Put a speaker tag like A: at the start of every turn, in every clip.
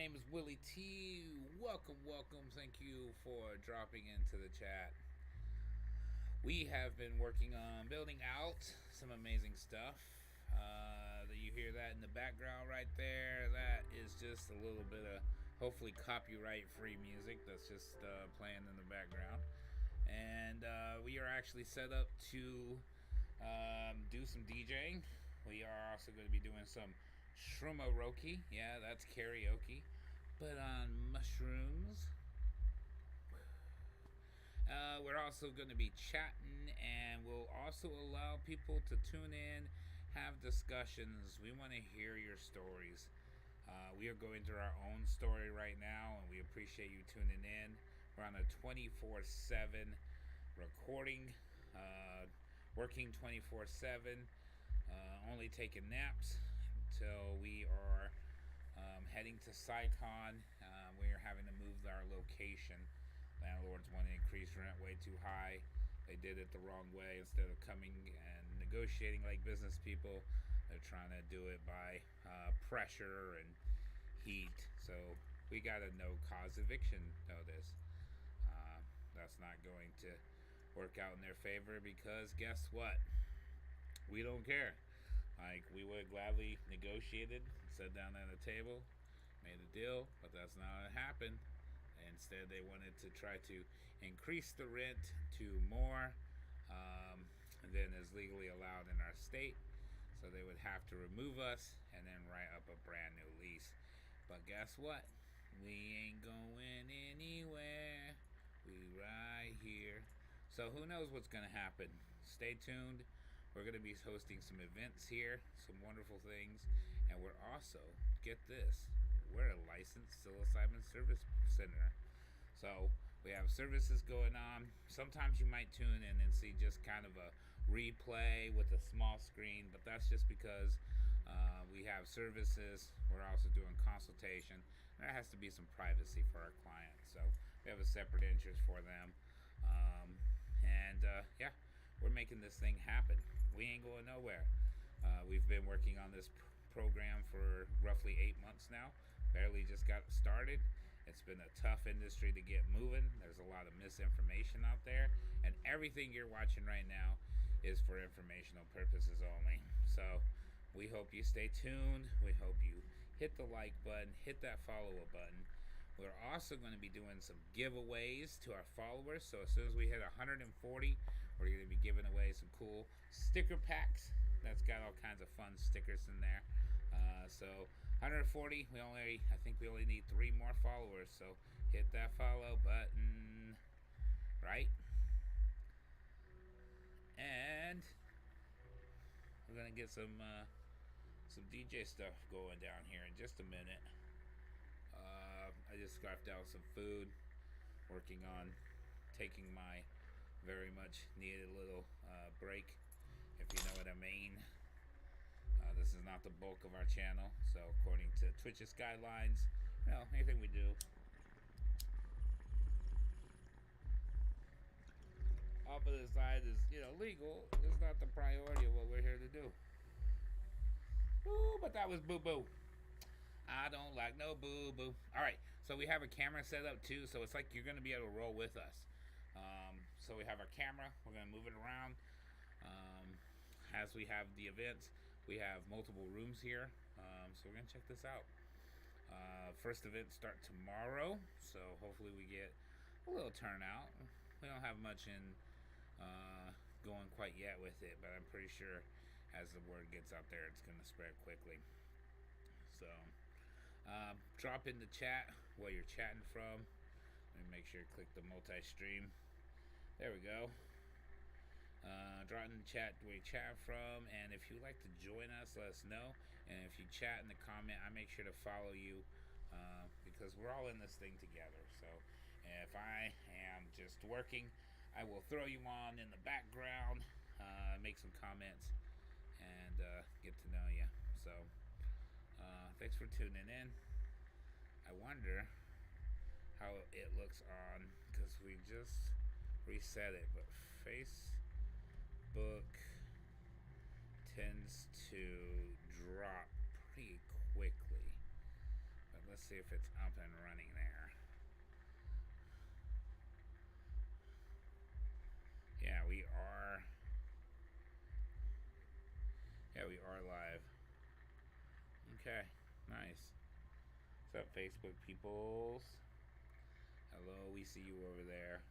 A: name is Willie T. Welcome. Thank you for dropping into the chat. We have been working on building out some amazing stuff. That you hear that in the background right there. That is just a little bit of hopefully copyright-free music that's just playing in the background. And we are actually set up to do some DJing. We are also going to be doing some shroomoroki. Yeah, that's karaoke, but on mushrooms. We're also going to be chatting, and we'll also allow people to tune in, have discussions. We want to hear your stories. We are going through our own story right now, and we appreciate you tuning in. We're on a 24/7 recording, working 24/7, only taking naps until we are heading to SciCon. We are having to move our location. Landlords want to increase rent way too high. They did it the wrong way. Instead of coming and negotiating like business people, they're trying to do it by pressure and heat. So we got a no-cause eviction notice. That's not going to work out in their favor because guess what? We don't care. Like, we would have gladly negotiated, sat down at a table, made a deal, but that's not what happened. Instead, they wanted to try to increase the rent to more than is legally allowed in our state. So they would have to remove us and then write up a brand new lease. But guess what? We ain't going anywhere. We right here. So who knows what's going to happen? Stay tuned. We're going to be hosting some events here, some wonderful things. And we're also, get this, we're a licensed psilocybin service center. So we have services going on. Sometimes you might tune in and see just kind of a replay with a small screen, but that's just because we have services. We're also doing consultation. There has to be some privacy for our clients. So we have a separate interest for them. Yeah, we're making this thing happen. We ain't going nowhere. We've been working on this program for roughly 8 months now. Barely just got started. It's been a tough industry to get moving. There's a lot of misinformation out there, and everything you're watching right now is for informational purposes only. So we hope you stay tuned. We hope you hit the like button, hit that follow button. We're also going to be doing some giveaways to our followers. So as soon as we hit 140, we're going to be giving away some cool sticker packs. That's got all kinds of fun stickers in there. So 140, I think we only need 3 more followers. So hit that follow button, right? And we're going to get some DJ stuff going down here in just a minute. I just scarfed out some food, working on taking my very much needed little break, if you know what I mean. This is not the bulk of our channel, so according to Twitch's guidelines, anything we do off of the side is, legal. It's not the priority of what we're here to do. Ooh, but that was boo-boo. I don't like no boo-boo. Alright, so we have a camera set up too, so it's like you're going to be able to roll with us. So we have our camera. We're going to move it around. As we have the events, we have multiple rooms here. So we're going to check this out. First event start tomorrow, so hopefully we get a little turnout. We don't have much in going quite yet with it, but I'm pretty sure as the word gets out there, it's going to spread quickly. So drop in the chat where you're chatting from. Let me make sure you click the multi-stream. There we go. Drop in the chat where you chat from, and if you'd like to join us, let us know. And if you chat in the comment, I make sure to follow you because we're all in this thing together. So if I am just working, I will throw you on in the background, make some comments, and get to know you. So thanks for tuning in. I wonder how it looks on, because we just reset it, but Facebook tends to drop pretty quickly. But Let's see if it's up and running there. Yeah, we are. Yeah, we are live. Okay, nice. What's up, Facebook peoples? Hello, we see you over there.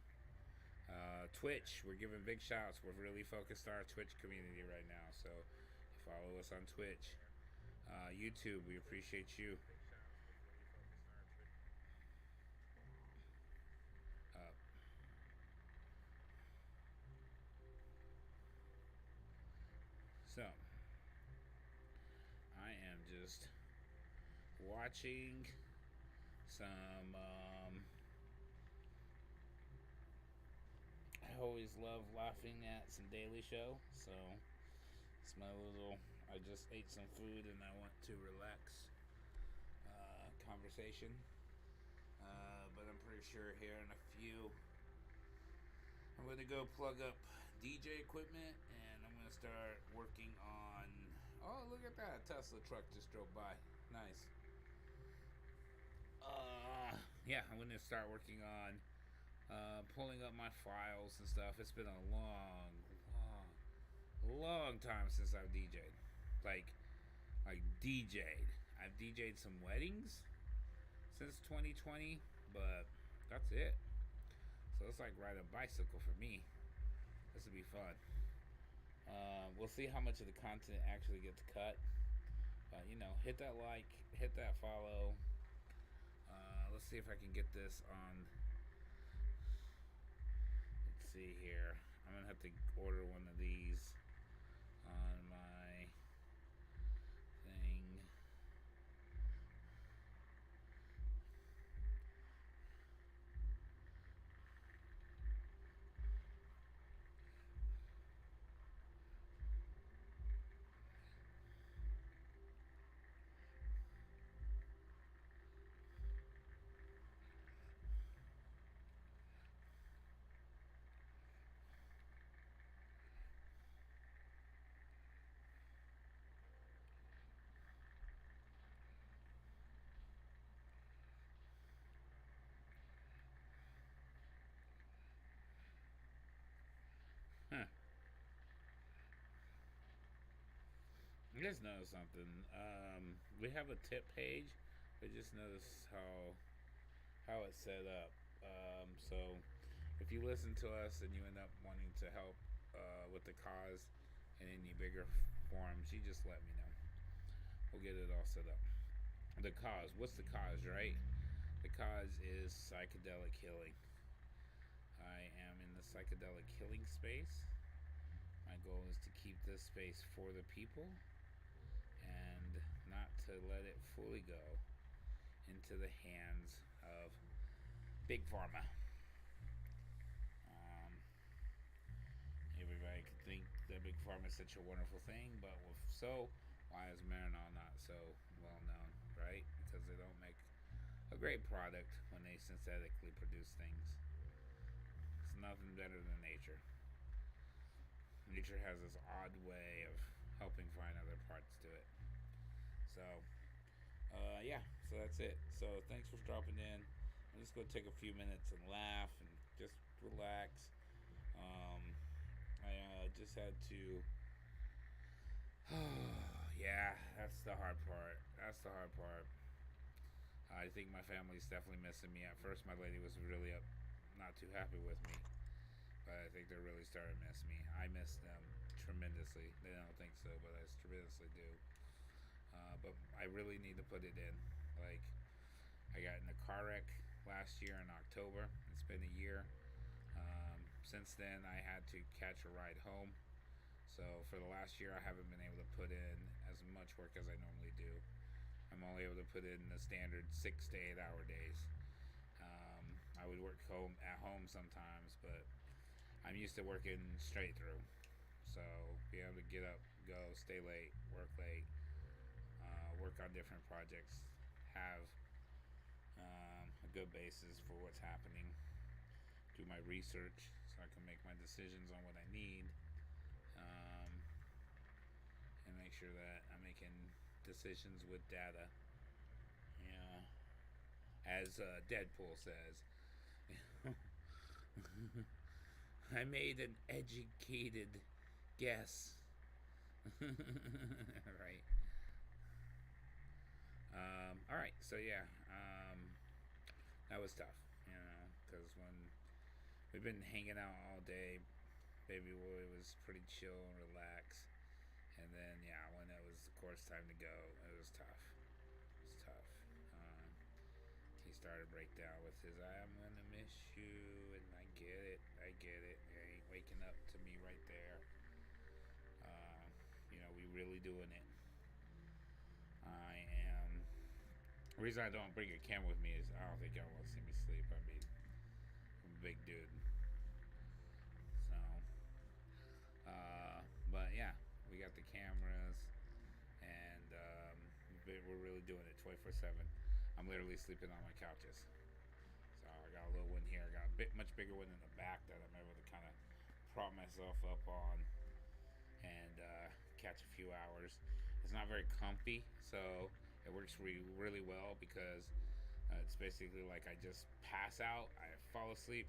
A: Twitch, we're giving big shouts. We're really focused on our Twitch community right now, so follow us on Twitch. YouTube, we appreciate you. Uh, so, I am just watching some. I always love laughing at some Daily Show, so it's my little. I just ate some food and I want to relax conversation. But I'm pretty sure here in a few, I'm going to go plug up DJ equipment and I'm going to start working on. Oh, look at that! A Tesla truck just drove by. Nice. Yeah, I'm going to start working on pulling up my files and stuff. It's been a long time since I've DJ'd. Like DJ'd. I've DJ'd some weddings since 2020, but that's it. So it's like riding a bicycle for me. This will be fun. We'll see how much of the content actually gets cut. Hit that like, hit that follow. Let's see if I can get this on. Let's see here. I'm gonna have to order one of these on my thing. Huh. I just noticed something. We have a tip page. I just noticed how it's set up. So if you listen to us and you end up wanting to help with the cause in any bigger forms, you just let me know. We'll get it all set up. The cause. What's the cause, right? The cause is psychedelic healing. I am in the psychedelic healing space. My goal is to keep this space for the people and not to let it fully go into the hands of Big Pharma. Everybody could think that Big Pharma is such a wonderful thing, but why is Marinol not so well known, right? Because they don't make a great product when they synthetically produce things. It's nothing better than nature. Nature has this odd way of helping find other parts to it. So, so that's it. So thanks for dropping in. I'm just going to take a few minutes and laugh and just relax. I just had to. Yeah, that's the hard part. I think my family's definitely missing me. At first, my lady was really not too happy with me. But I think they're really starting to miss me. I miss them tremendously. They don't think so, but I tremendously do. But I really need to put it in. Like, I got in a car wreck last year in October. It's been a year. Since then, I had to catch a ride home. So for the last year, I haven't been able to put in as much work as I normally do. I'm only able to put in the standard 6 to 8 hour days. I would work at home sometimes, but I'm used to working straight through. So be able to get up, go, stay late, work late, work on different projects, have a good basis for what's happening, do my research so I can make my decisions on what I need, and make sure that I'm making decisions with data. Yeah. as Deadpool says. I made an educated guess. Right. All right. So yeah, that was tough, because when we've been hanging out all day, baby boy was pretty chill and relaxed, and then yeah, when it was of course time to go, it was tough. It was tough. Um, he started to break down with his "I'm gonna miss you," and I get it, I get it. He ain't waking up to me right there. Uh, we really doing it. I am. The reason I don't bring a camera with me is I don't think y'all want to see me sleep. I mean, I'm a big dude. So, but yeah, we got the cameras, and we're really doing it 24/7. I'm literally sleeping on my couches. So I got a little one here. I got a much bigger one in the back that I'm able to kind of prop myself up on and catch a few hours. It's not very comfy, so it works really well because it's basically like I just pass out, I fall asleep,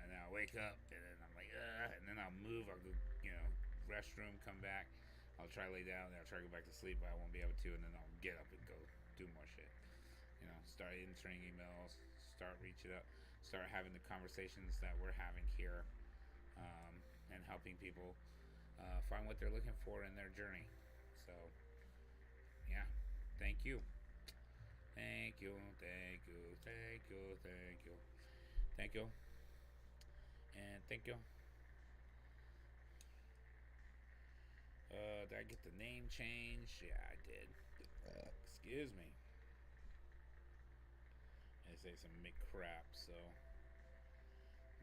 A: and then I wake up, and then I'm like, ugh, and then I'll move. I'll go, restroom, come back. I'll try to lay down, and I'll try to go back to sleep, but I won't be able to, and then I'll get up and go do more shit. Start answering emails, start reaching up, start having the conversations that we're having here, and helping people find what they're looking for in their journey. So, yeah, thank you. Thank you, thank you, thank you, thank you, thank you, and thank you. Did I get the name changed? Yeah, I did. Excuse me. I say some crap, so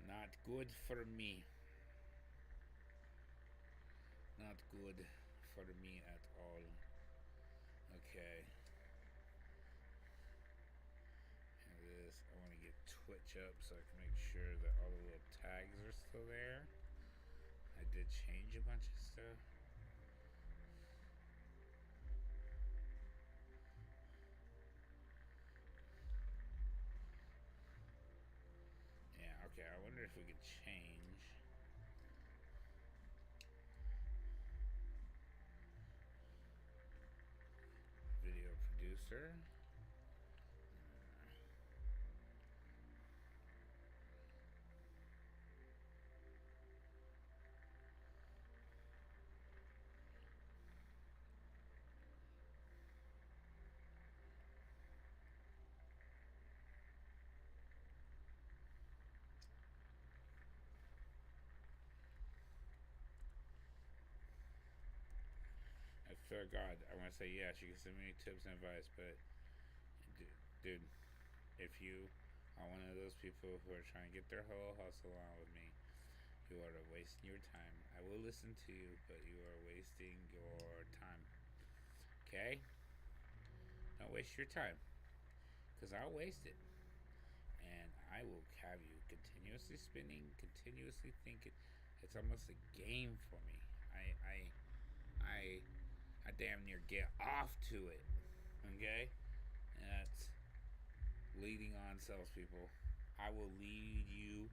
A: not good for me. Not good for me at all. Okay. And this, I want to get Twitch up so I can make sure that all the little tags are still there. I did change a bunch of stuff. Yeah, okay. I wonder if we could change video producer. I feel God. I want to say yes. You can send me tips and advice, but dude, if you are one of those people who are trying to get their whole hustle on with me, you are wasting your time. I will listen to you, but you are wasting your time. Okay? Don't waste your time, because I'll waste it, and I will have you continuously spinning, continuously thinking. It's almost a game for me. I I damn near get off to it. Okay? And that's leading on salespeople. I will lead you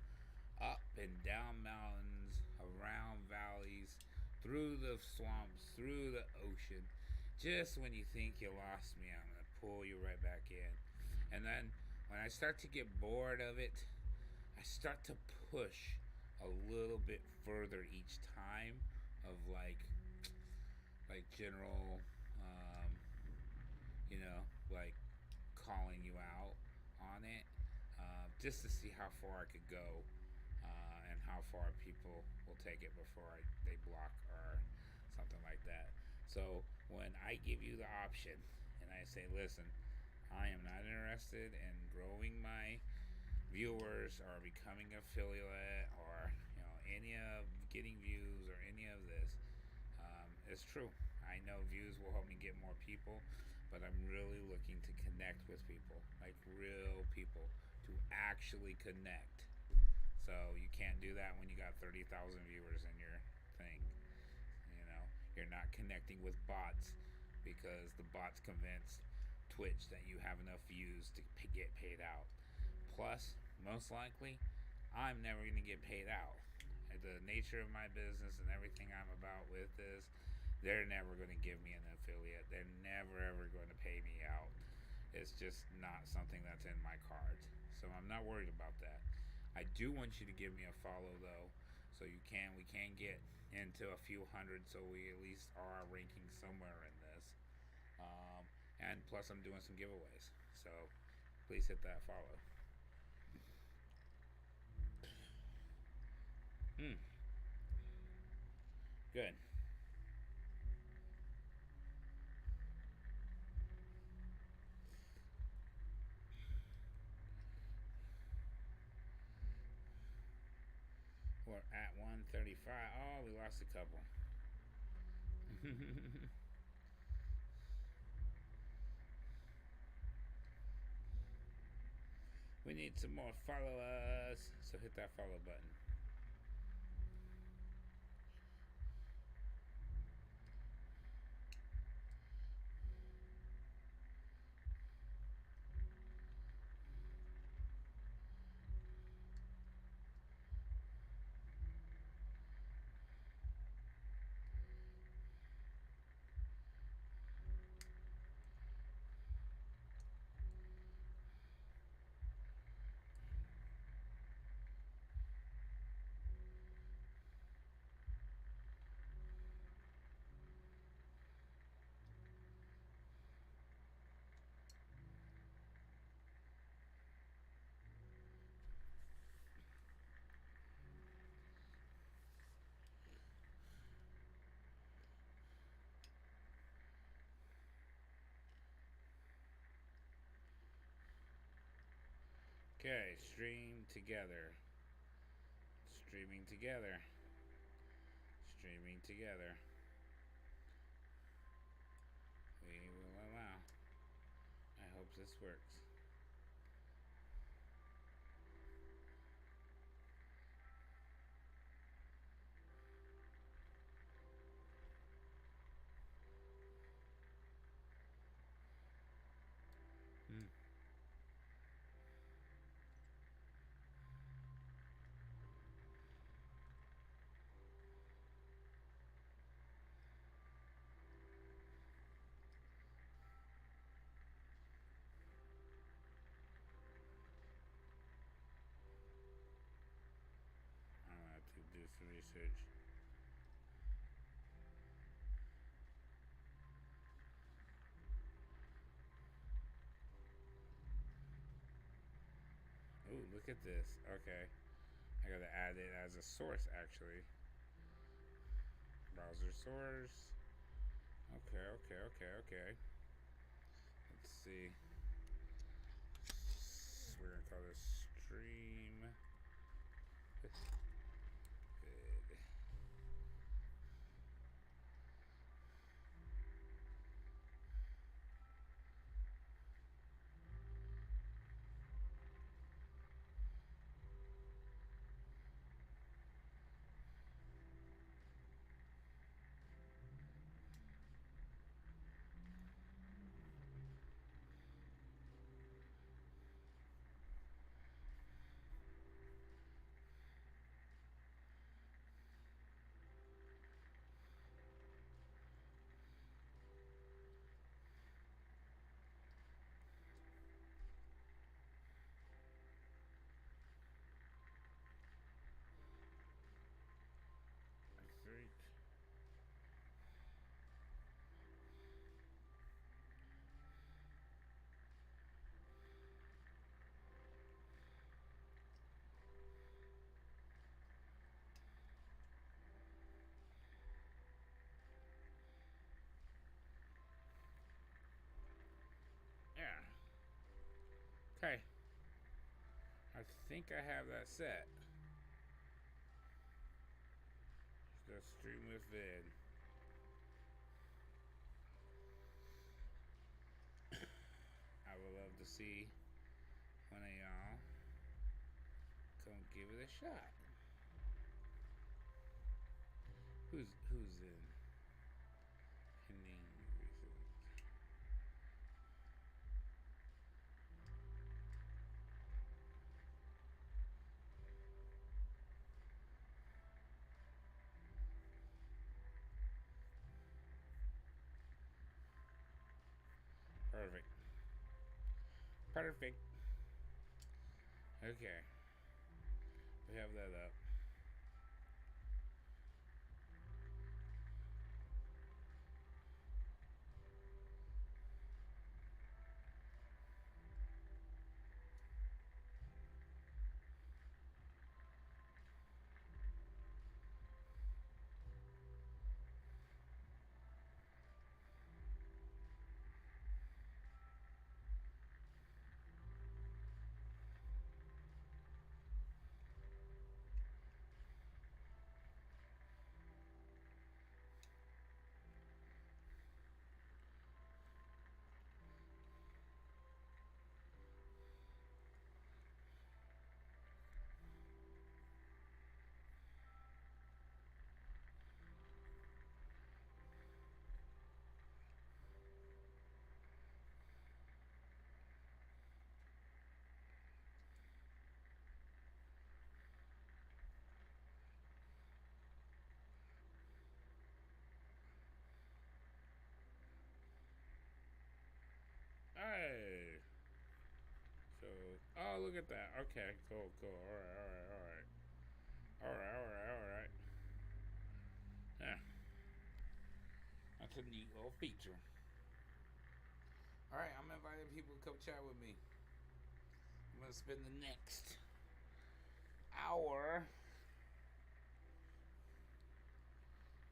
A: up and down mountains, around valleys, through the swamps, through the ocean. Just when you think you lost me, I'm going to pull you right back in. And then when I start to get bored of it, I start to push a little bit further each time of like general, um, like calling you out on it, just to see how far I could go, and how far people will take it before they block or something like that. So when I give you the option and I say, listen, I am not interested in growing my viewers or becoming an affiliate or any of getting views or any of this, it's true. I know views will help me get more people, but I'm really looking to connect with people, like real people, to actually connect. So you can't do that when you got 30,000 viewers in your thing. You're not connecting with bots because the bots convinced Twitch that you have enough views to get paid out. Plus, most likely, I'm never going to get paid out. The nature of my business and everything I'm about with this, they're never going to give me an affiliate. They're never ever going to pay me out. It's just not something that's in my cards. So I'm not worried about that. I do want you to give me a follow though, so we can get into a few hundred, so we at least are ranking somewhere in this. Um, and plus, I'm doing some giveaways, so please hit that follow. Hmm. Good. We're at 135. Oh, we lost a couple. We need some more followers, so hit that follow button. Okay, stream together. Streaming together. Streaming together. We will allow. I hope this works. Hmm. I'm gonna have to do some research. Oh, look at this. Okay. I gotta add it as a source actually. Browser source. Okay. Let's see. We're gonna call this stream vid. I think. Yeah. Okay. I think I have that set. Just stream with vid. I would love to see one of y'all come give it a shot. Who's in? Pending research. Perfect. Okay. We have that up. Hey. So, oh, look at that. Okay, cool, cool. All right, all right, all right. All right, all right, all right. Yeah, that's a neat little feature. All right, I'm inviting people to come chat with me. I'm gonna spend the next hour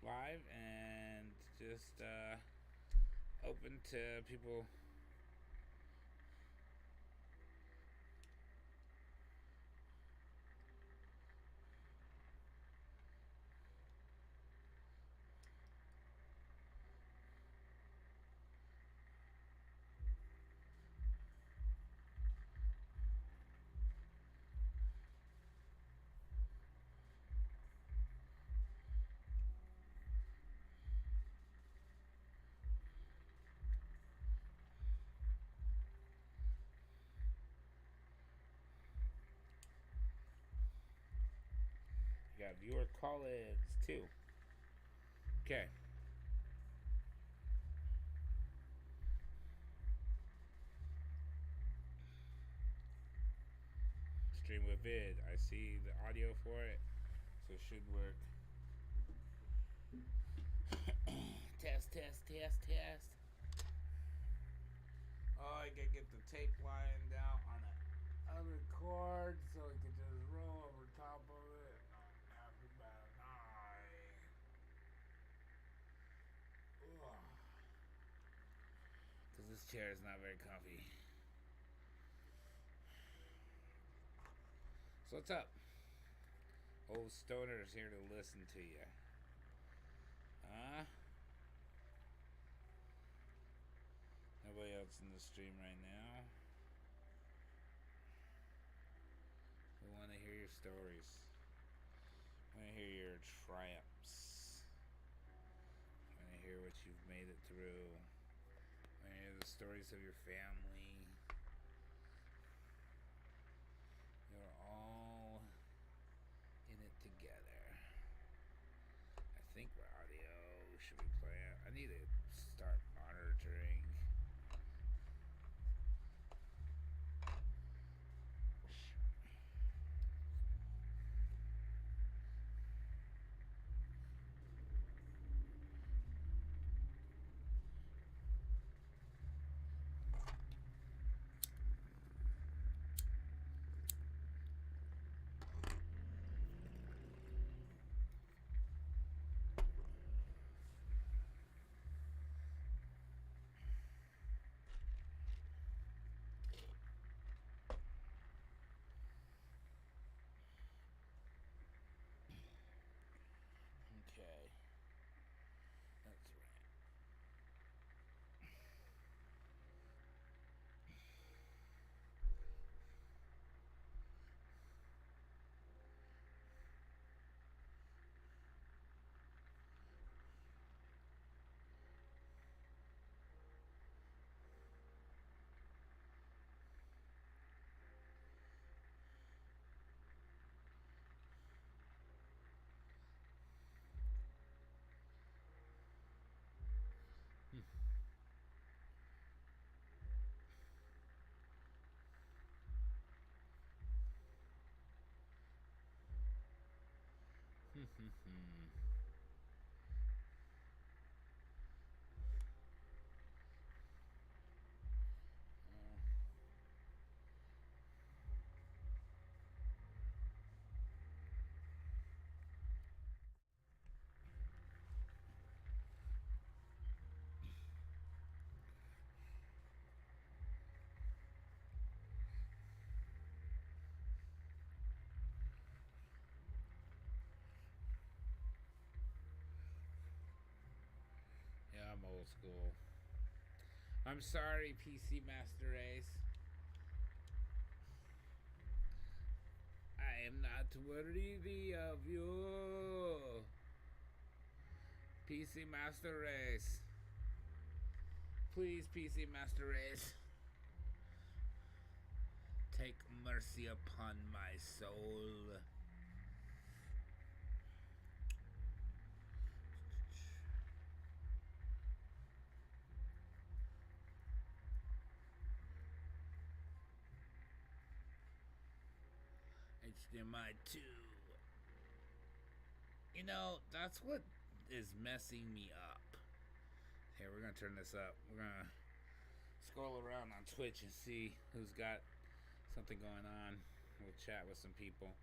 A: live and just open to people. You got viewer call-ins too. Okay. Stream with vid. I see the audio for it, so it should work. Test, test, test, test. Oh, I gotta get the tape lying down on the other cord so it can just roll over top of it. Not have a bad eye. Because this chair is not very comfy. So what's up? Old Stoner's here to listen to you. Huh? Nobody else in the stream right now. We want to hear your stories. We want to hear your triumphs. We want to hear what you've made it through. We want to hear the stories of your family. You're all in it together. I think what audio should we play? I need to start monitoring. Yeah, I'm old school. I'm sorry, PC Master Race. I am not worthy of you. PC Master Race. Please, PC Master Race. Take mercy upon my soul. HDMI 2. You know, that's what is messing me up. Here, we're gonna turn this up. We're gonna scroll around on Twitch and see who's got something going on. We'll chat with some people.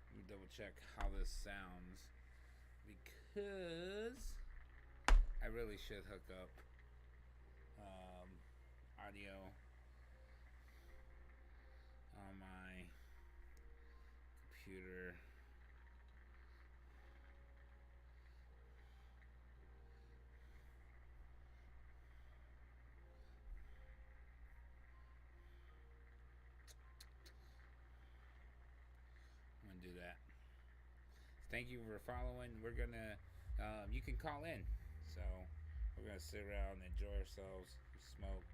A: Let me double check how this sounds, because I really should hook up audio on my computer. I'm gonna do that. Thank you for following. We're gonna, you can call in. So we're gonna sit around and enjoy ourselves, smoke.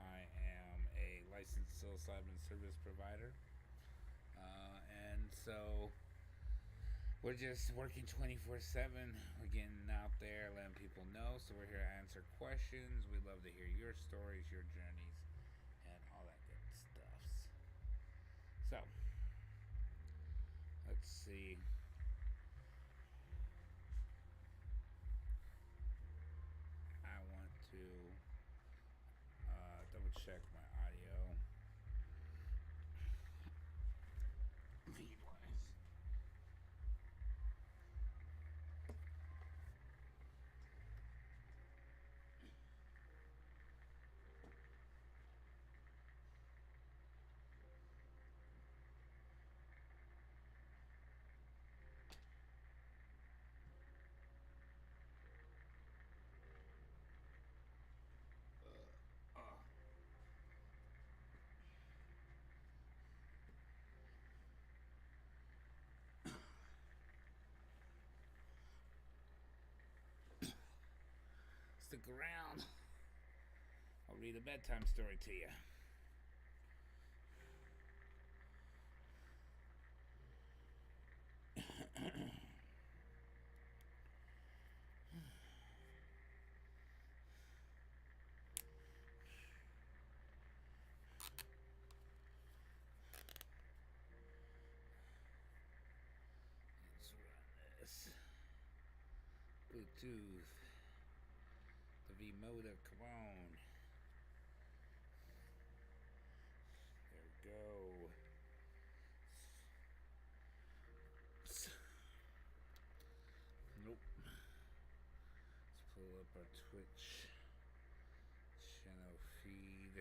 A: I am a licensed psilocybin service provider, and so we're just working 24/7. We're getting out there, letting people know. So we're here to answer questions. We'd love to hear your stories, your journeys, and all that good stuff. So let's see. I want to double check my audio. Feed wise. Stick around. I'll read a bedtime story to you. Let's run this. Bluetooth. The V motor, come on. There we go. Nope. Let's pull up our Twitch channel feed.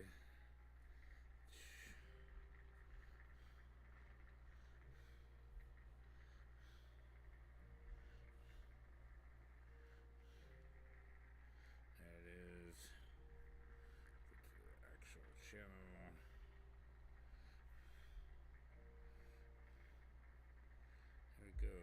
A: There it is. Go to the actual channel. There we go.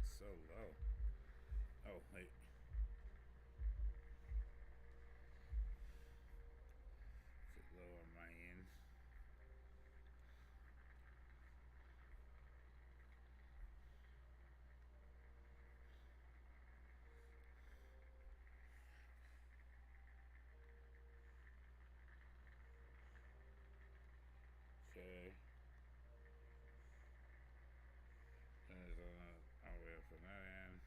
A: it's so low. Oh, wait. Is it low on my end? Okay. There's all the way up on that end.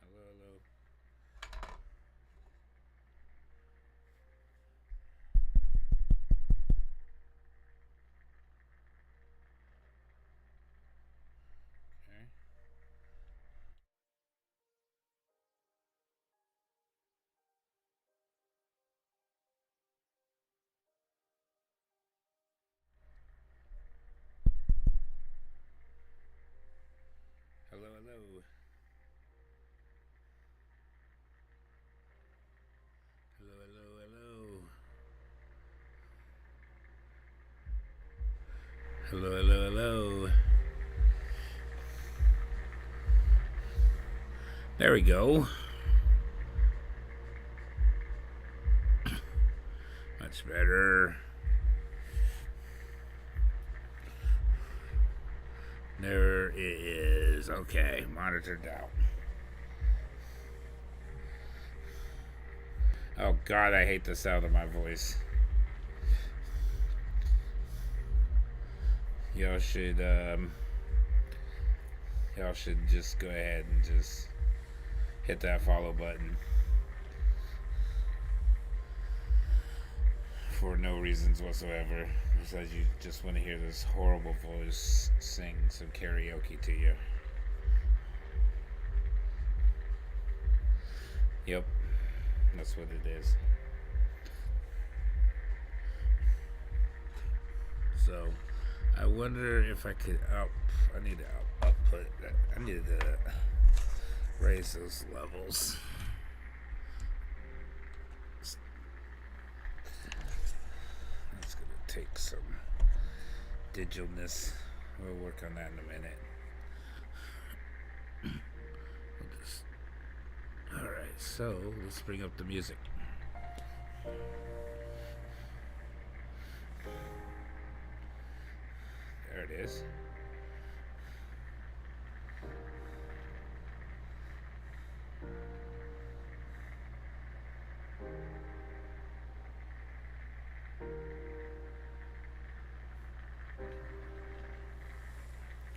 A: Hello, hello. Okay. Hello, hello. Hello, hello, hello. Hello, hello, hello. There we go. Much better. There it is. Okay, monitored out. Oh God, I hate the sound of my voice. Y'all should just go ahead and just hit that follow button for no reasons whatsoever. Besides, you just want to hear this horrible voice sing some karaoke to you. Yep, that's what it is. So, I wonder if I could I need to output that. I needed to raise those levels. That's gonna take some digitalness. We'll work on that in a minute. Alright, so let's bring up the music. There it is.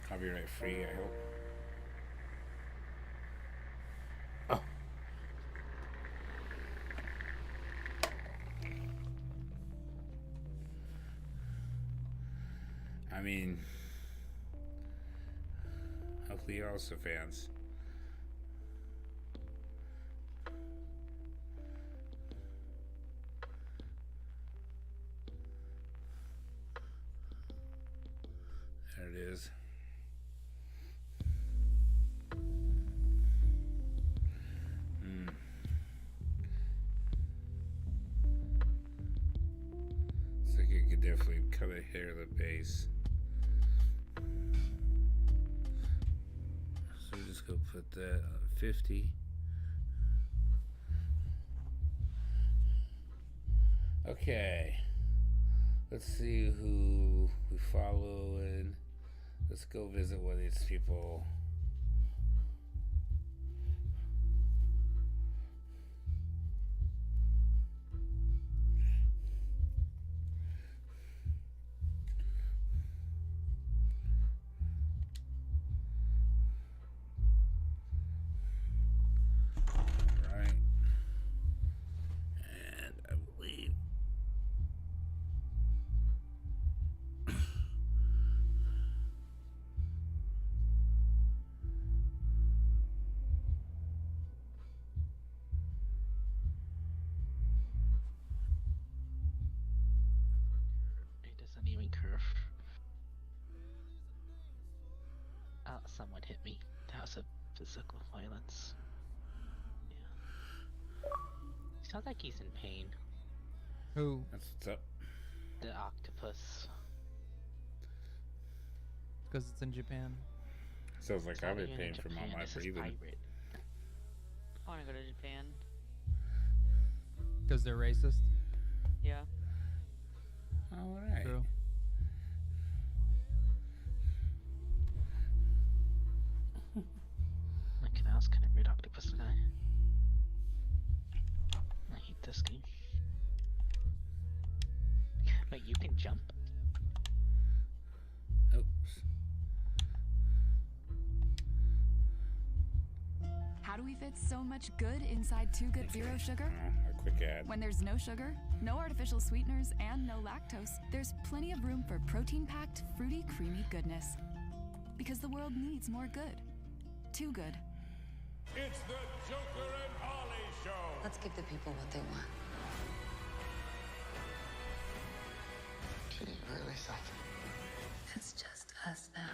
A: Copyright free, I hope. Oh. I mean, hopefully you're also fans. There it is. It's like you could definitely kind of hear the bass. So we're just gonna put that on 50. Okay. Let's see who we follow and let's go visit one of these people.
B: Even curve. Oh, someone hit me. That was a physical violence. Yeah. He sounds like he's in pain.
C: Who?
A: That's what's up.
B: The octopus.
C: because it's in Japan.
A: Sounds like I've been
B: Even in
A: paying for all
B: Japan,
A: my
B: this is
A: breathing.
B: pirate.
D: I want to go to Japan.
C: Because they're racist.
D: Yeah.
A: All right.
C: True.
B: Okay, that was kind of weird octopus guy. I hate this game. Wait, you can jump?
A: Oops.
E: How do we fit so much good inside Too Good Zero Sugar?
A: A quick ad.
E: When there's no sugar, no artificial sweeteners, and no lactose, there's plenty of room for protein-packed, fruity, creamy goodness. Because the world needs more good. Too good.
F: It's the Joker and Ollie Show.
G: Let's give the people what they want.
H: Can you really something?
G: It's just us now.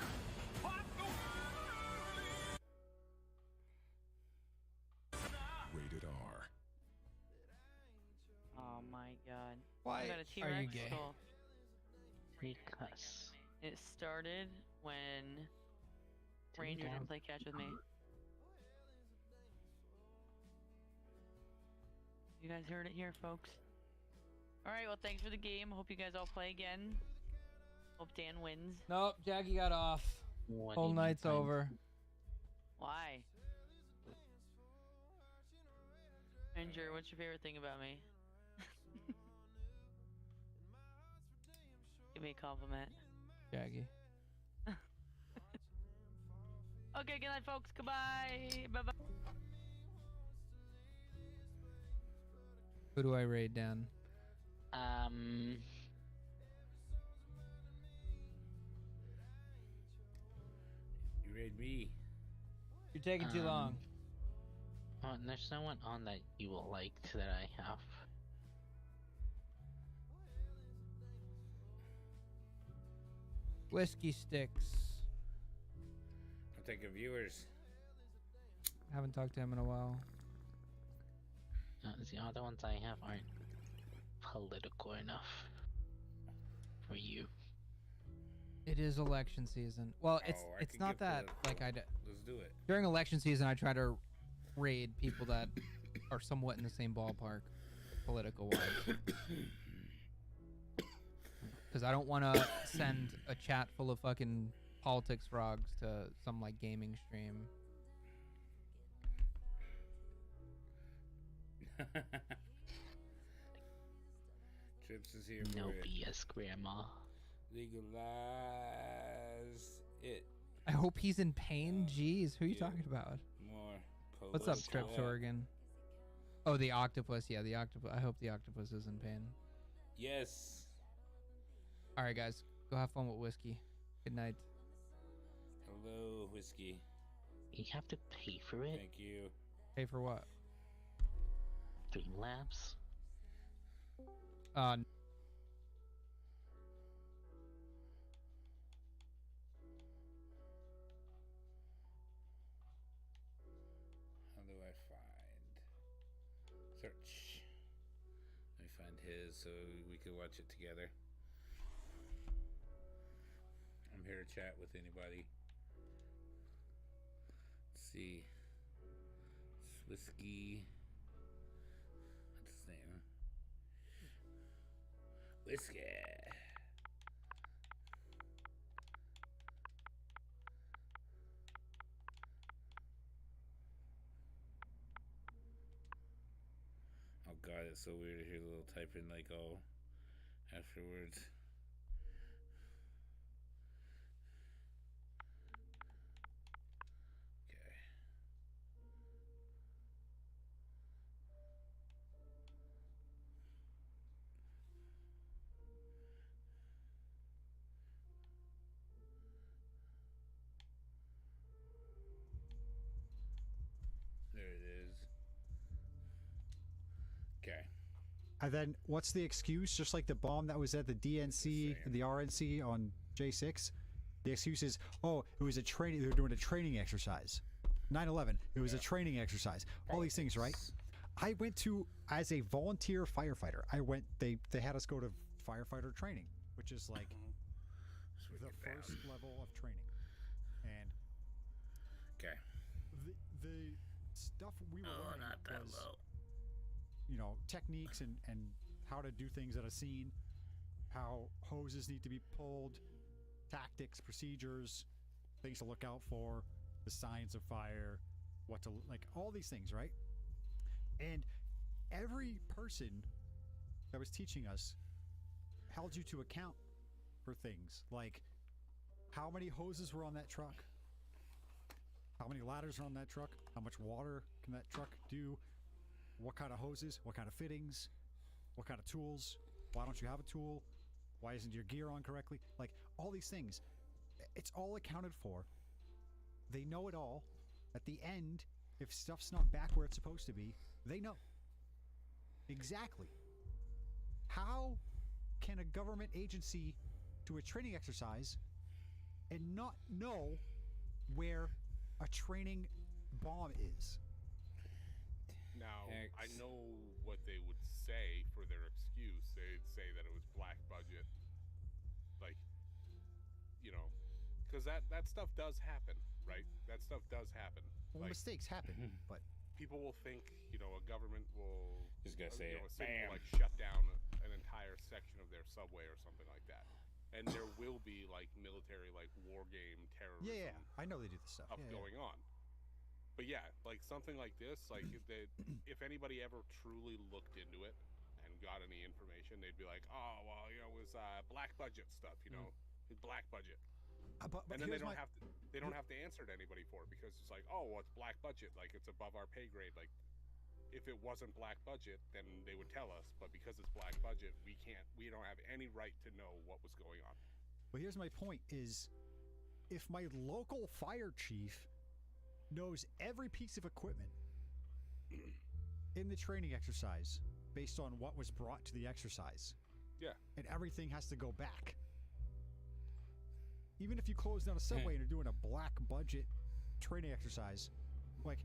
F: Rated R.
D: Oh my god.
C: Why
D: I got a
C: are
D: T-Rex
C: you gay?
D: skull.
B: Because.
D: It started when Ranger didn't play catch with me. You guys heard it here, folks. Alright, well, thanks for the game. Hope you guys all play again. Hope Dan wins.
C: Nope, Jackie got off.
B: What do
C: Whole
B: you mean
C: night's
B: fine?
C: over.
D: Why? Ranger, what's your favorite thing about me? Give me a compliment.
C: Jackie.
D: Okay, good night, folks. Goodbye. Bye-bye.
C: Who do I raid down?
A: You raid me.
C: You're taking too long.
B: Oh, and there's no one on that you will like that I have.
C: Whiskey sticks.
A: I'm taking viewers.
C: Haven't talked to him in a while.
B: The other ones I have aren't political enough for you.
C: It is election season. Well,
A: Oh, I
C: it's
A: could
C: not
A: get
C: that
A: political.
C: like
A: Let's do it.
C: during election season I try to raid people that are somewhat in the same ballpark, political wise. Because I don't want to send a chat full of fucking politics frogs to some like gaming stream.
A: Trips is here
B: No
A: for it.
B: BS, Grandma.
A: Legalize it.
C: I hope he's in pain. Jeez, who are you
A: yeah.
C: talking about?
A: More.
C: What's up,
A: political
C: Trips
A: ad.
C: Oregon? Oh, the octopus. Yeah, the octopus. I hope the octopus is in pain.
A: Yes.
C: All right, guys, go have fun with whiskey. Good night.
A: Hello, whiskey.
B: You have to pay for it?
A: Thank you.
C: Pay for what?
B: Streamlabs?
A: How do I find? Search. Let me find his so we can watch it together. I'm here to chat with anybody. Let's see. It's whiskey. What's his name? Whiskey. Oh god, it's so weird to hear the little typing like oh afterwards. Okay. There it is. Okay.
I: And then what's the excuse? Just like the bomb that was at the DNC,
A: Same.
I: the RNC on J6, the excuse is, oh, it was a training. They were doing a training exercise. 9/11. It was a training exercise. All these things, right? I went to as a volunteer firefighter. They had us go to firefighter training, which is like the first level of training. the stuff we were learning
A: not that
I: was,
A: low.
I: you know, techniques and how to do things at a scene, how hoses need to be pulled, tactics, procedures, things to look out for, the science of fire, what to like, all these things, right? And every person that was teaching us held you to account for things like how many hoses were on that truck, how many ladders are on that truck, how much water can that truck do, what kind of hoses, what kind of fittings, what kind of tools, why don't you have a tool, why isn't your gear on correctly, like all these things. It's all accounted for. They know it all. At the end, if stuff's not back where it's supposed to be, they know exactly. How can a government agency do a training exercise and not know where a training bomb is?
J: Now, I know what they would say for their excuse. They'd say that it was black budget. Like, you know, because that stuff does happen, right? That stuff does happen.
I: Well,
J: like,
I: mistakes happen, but
J: people will think, you know, a government will
A: Just gonna say
J: you know,
A: it.
J: a city
A: Bam.
J: will, like, shut down an entire section of their subway or something like that. And there will be like military, like war game terrorism.
I: yeah, I know they do this stuff.
J: Going on. But yeah, like something like this, like if anybody ever truly looked into it and got any information, they'd be like, oh, well, you know, it was black budget stuff, you know, black budget.
I: But
J: And then they
I: here's
J: don't
I: my-
J: have to answer to anybody for it because it's like, oh, well, it's black budget, like it's above our pay grade. Like if it wasn't black budget, then they would tell us. But because it's black budget, we don't have any right to know what was going on.
I: Well, here's my point: is if my local fire chief knows every piece of equipment in the training exercise based on what was brought to the exercise,
J: yeah,
I: and everything has to go back. Even if you close down a subway and you're doing a black budget training exercise, like,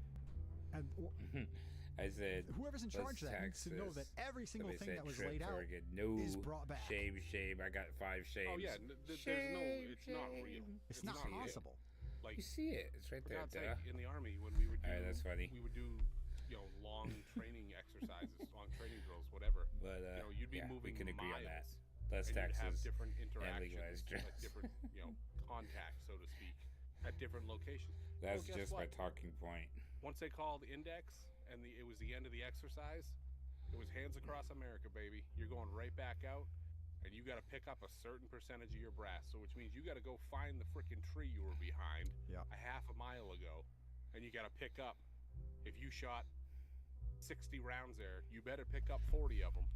I: and
A: I said,
I: whoever's in charge of that needs to know that every single thing that was laid out is brought back.
A: Shave. I got 5 shaves.
J: Oh yeah, there's no. It's not real.
I: It's not possible.
J: Like
A: you see it. It's right
J: for
A: there.
J: God's sake, in the army when we would do,
A: All right, that's funny.
J: We would do, you know, long training exercises, long training drills, whatever.
A: But
J: you know, you'd be
A: yeah,
J: moving
A: we can agree on that.
J: miles,
A: Less
J: and
A: taxes
J: you'd have different
A: and
J: interactions,
A: legalized
J: like
A: drugs.
J: different, you know, contacts, so to speak, at different locations.
A: That's
J: Well, guess
A: just my
J: what?
A: talking point.
J: Once they called index and it was the end of the exercise, it was hands across America, baby. You're going right back out, and you got to pick up a certain percentage of your brass. So which means you got to go find the freaking tree you were behind a half a mile ago, and you got to pick up. If you shot 60 rounds there, you better pick up 40 of them,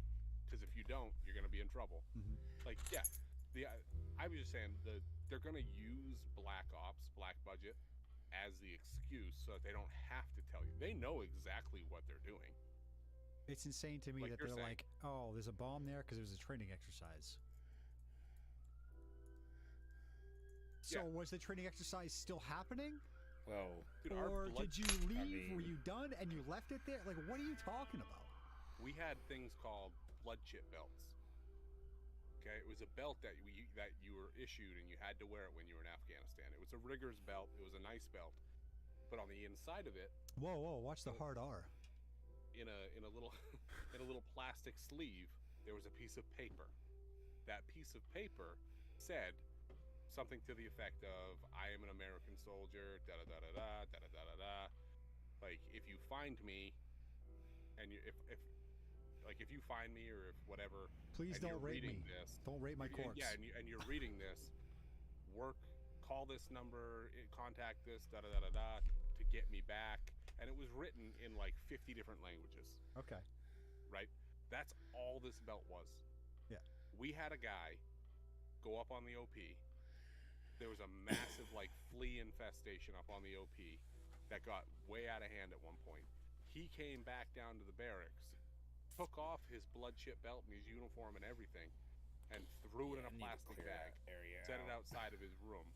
J: because if you don't, you're going to be in trouble. Like, yeah, I was just saying they're going to use black ops, black budget, as the excuse so that they don't have to tell you. They know exactly what they're doing.
I: It's insane to me
J: Like
I: that
J: you're
I: they're
J: saying.
I: like, oh, there's a bomb there because it was a training exercise. So
J: Yeah.
I: was the training exercise still happening?
A: Well,
J: Dude, our
I: Or
J: blood-
I: did you leave? Were
A: mean-
I: you done and you left it there? Like, what are you talking about?
J: We had things called blood chip belts. Okay, it was a belt that you were issued and you had to wear it when you were in Afghanistan. It was a rigger's belt. It was a nice belt, but on the inside of it,
I: Whoa, watch the hard R.
J: in a little in a little plastic sleeve, there was a piece of paper. That piece of paper said something to the effect of, "I am an American soldier." Da da da da da da da da da. Like, if you find me, and if you find me or if whatever,
I: Please
J: and
I: don't
J: you're
I: rape
J: reading
I: me.
J: this,
I: Don't rape my corpse.
J: Yeah, and you're reading this. Call this number, contact this, da da da da da, to get me back. And it was written in like 50 different languages.
I: Okay.
J: Right? That's all this belt was.
I: Yeah.
J: We had a guy go up on the OP. There was a massive like flea infestation up on the OP that got way out of hand at one point. He came back down to the barracks, took off his blood chip belt and his uniform and everything, and threw it in a plastic bag. Set it outside of his room,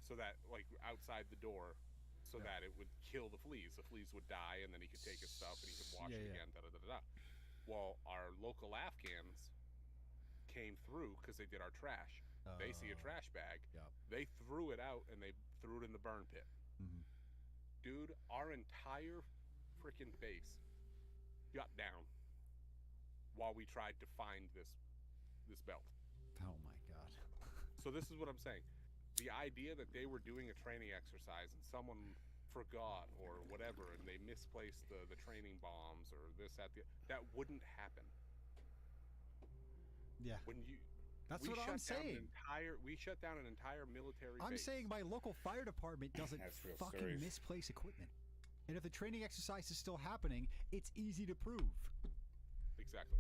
J: so that like outside the door, so that it would kill the fleas. The fleas would die, and then he could take his stuff and he could wash it again. Da da da da. Well, our local Afghans came through because they did our trash. They see a trash bag.
I: Yep.
J: They threw it out and they threw it in the burn pit. Dude, our entire freaking base shut down while we tried to find this belt.
I: Oh my god.
J: So this is what I'm saying. The idea that they were doing a training exercise and someone forgot or whatever and they misplaced the training bombs or this that wouldn't happen.
I: Yeah.
J: When you
I: That's
J: we
I: what
J: shut
I: I'm
J: down
I: saying.
J: we shut down an entire military
I: I'm
J: base.
I: saying my local fire department doesn't
A: That's real
I: fucking
A: serious.
I: misplace equipment. And if the training exercise is still happening, it's easy to prove.
J: Exactly.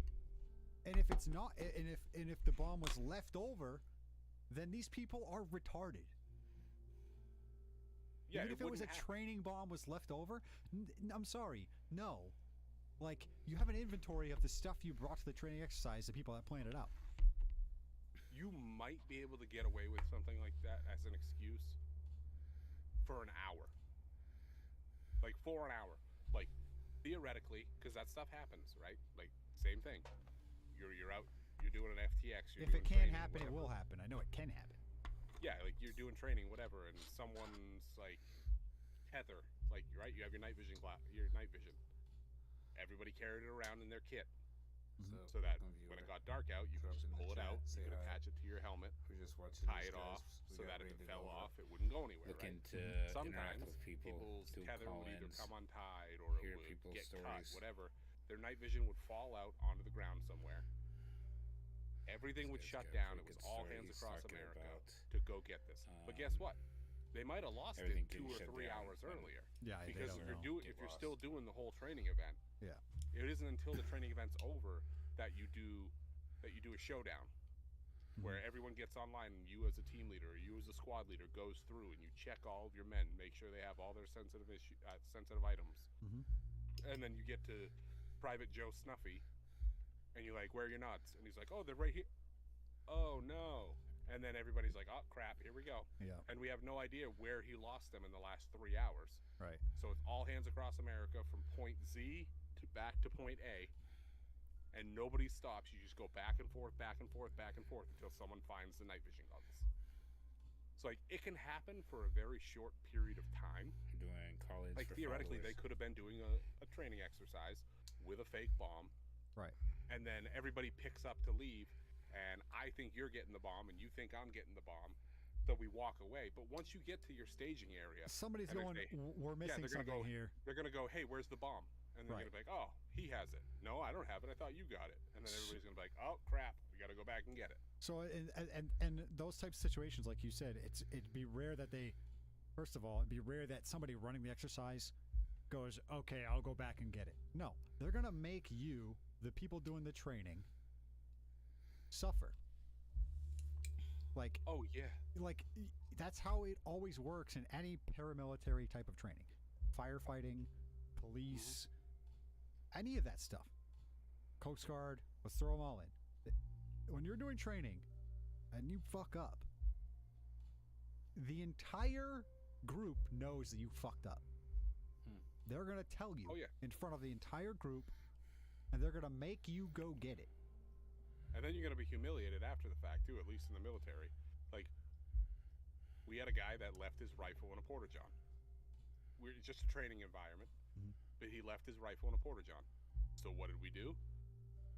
I: And if it's not, and if the bomb was left over, then these people are retarded.
J: Yeah,
I: Even if it was a
J: wouldn't happen.
I: training bomb was left over, I'm sorry, no. Like, you have an inventory of the stuff you brought to the training exercise, the people that planned it out.
J: You might be able to get away with something like that as an excuse for an hour. Like, for an hour. Like, theoretically, because that stuff happens, right? Like, same thing. You're out, you're doing an FTX. You're
I: If
J: doing
I: it can
J: training,
I: happen, it
J: whatever.
I: will happen. I know it can happen.
J: Yeah, like you're doing training, whatever, and someone's like tether, like right, you have your night vision Everybody carried it around in their kit, so that when it got dark out, you could just pull it out, you could attach it to your helmet,
A: We're just watching
J: tie
A: these
J: it
A: guys.
J: off,
A: We
J: so
A: got
J: that if
A: ready
J: it
A: to
J: fell
A: go
J: off,
A: up.
J: it wouldn't go anywhere.
A: Looking
J: Right?
A: to
J: Sometimes
A: interact with people,
J: people's
A: do
J: tether would either
A: call-ins,
J: come untied or
A: hear
J: it would
A: people's
J: get cut,
A: stories.
J: whatever. Their night vision would fall out onto the ground somewhere. Everything would
A: This
J: shut
A: guy's got a
J: down.
A: pretty
J: It was
A: good
J: all
A: story
J: hands
A: he's
J: across
A: talking
J: America
A: about.
J: to go get this. But guess what? They might have lost it
A: everything
J: 2
A: getting
J: or
A: shut
J: 3
A: down
J: hours
A: when-
J: earlier.
I: Yeah, they
J: Because
I: don't
J: if
I: know.
J: if you're still doing the whole training event,
I: Yeah.
J: it isn't until the training event's over that you do a showdown where everyone gets online and you as a team leader or you as a squad leader goes through and you check all of your men, make sure they have all their sensitive items, and then you get to Private Joe Snuffy and you're like, where are your nuts? And he's like, oh, they're right here. Oh no. And then everybody's like, oh crap, here we go.
I: Yeah.
J: And we have no idea where he lost them in the last 3 hours.
I: Right.
J: So it's all hands across America from point Z to back to point A. And nobody stops. You just go back and forth, back and forth, back and forth until someone finds the night vision goggles. So like it can happen for a very short period of time.
A: Doing call-ins
J: Like
A: for
J: theoretically they
A: followers.
J: could have been doing a training exercise with a fake bomb.
I: Right.
J: And then everybody picks up to leave and I think you're getting the bomb and you think I'm getting the bomb. So we walk away. But once you get to your staging area,
I: Somebody's
J: and if
I: going,
J: they-
I: we're missing
J: they're gonna
I: something
J: go,
I: here.
J: They're gonna go, hey, where's the bomb? And they're
I: Right.
J: gonna be like, oh, he has it. No, I don't have it. I thought you got it. And then everybody's gonna be like, oh crap, we gotta go back and get it.
I: So and those types of situations, like you said, it'd be rare that they, first of all, it'd be rare that somebody running the exercise goes, okay, I'll go back and get it. No, they're gonna make you, the people doing the training, suffer. Like,
J: Oh yeah.
I: that's how it always works in any paramilitary type of training, firefighting, police, any of that stuff. Coast Guard, let's throw them all in. When you're doing training and you fuck up, the entire group knows that you fucked up. They're going to tell you
J: Oh, yeah.
I: in front of the entire group, and they're going to make you go get it.
J: And then you're gonna be humiliated after the fact too, at least in the military. Like, we had a guy that left his rifle in a porta-john. It's just a training environment, but he left his rifle in a porta-john. So what did we do?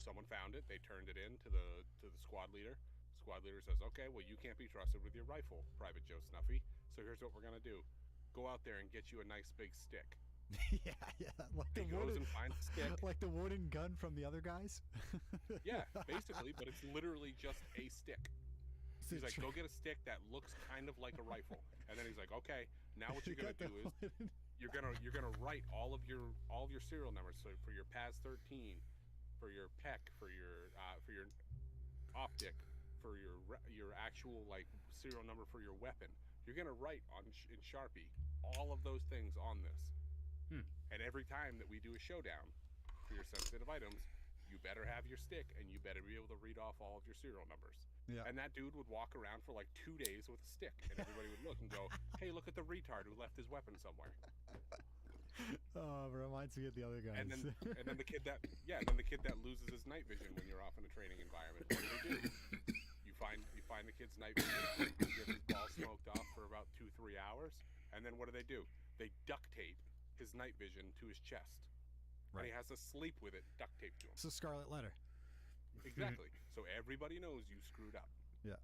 J: Someone found it. They turned it in to the squad leader. Squad leader says, "Okay, well you can't be trusted with your rifle, Private Joe Snuffy. So here's what we're gonna do: go out there and get you a nice big stick."
I: yeah, like
J: He goes and finds a stick.
I: like the wooden gun from the other guys.
J: Yeah, basically, but it's literally just a stick. He's like, go get a stick that looks kind of like a rifle, and then he's like, okay, now what you're gonna do is you're gonna write all of your serial numbers. So for your PAS 13, for your PEC, for your optic, for your actual like serial number for your weapon, you're gonna write in Sharpie all of those things on this. And every time that we do a showdown for your sensitive items, you better have your stick and you better be able to read off all of your serial numbers.
I: Yeah.
J: And that dude would walk around for like 2 days with a stick, and everybody would look and go, "Hey, look at the retard who left his weapon somewhere."
I: Oh, it reminds me of the other guys.
J: And then the kid that loses his night vision when you're off in a training environment. What do? You find the kid's night vision, you get his ball smoked off for about 2-3 hours, and then what do? they duct tape his night vision to his chest.
I: Right.
J: And he has to sleep with it duct taped to him.
I: It's a scarlet letter.
J: Exactly. So everybody knows you screwed up.
I: Yeah.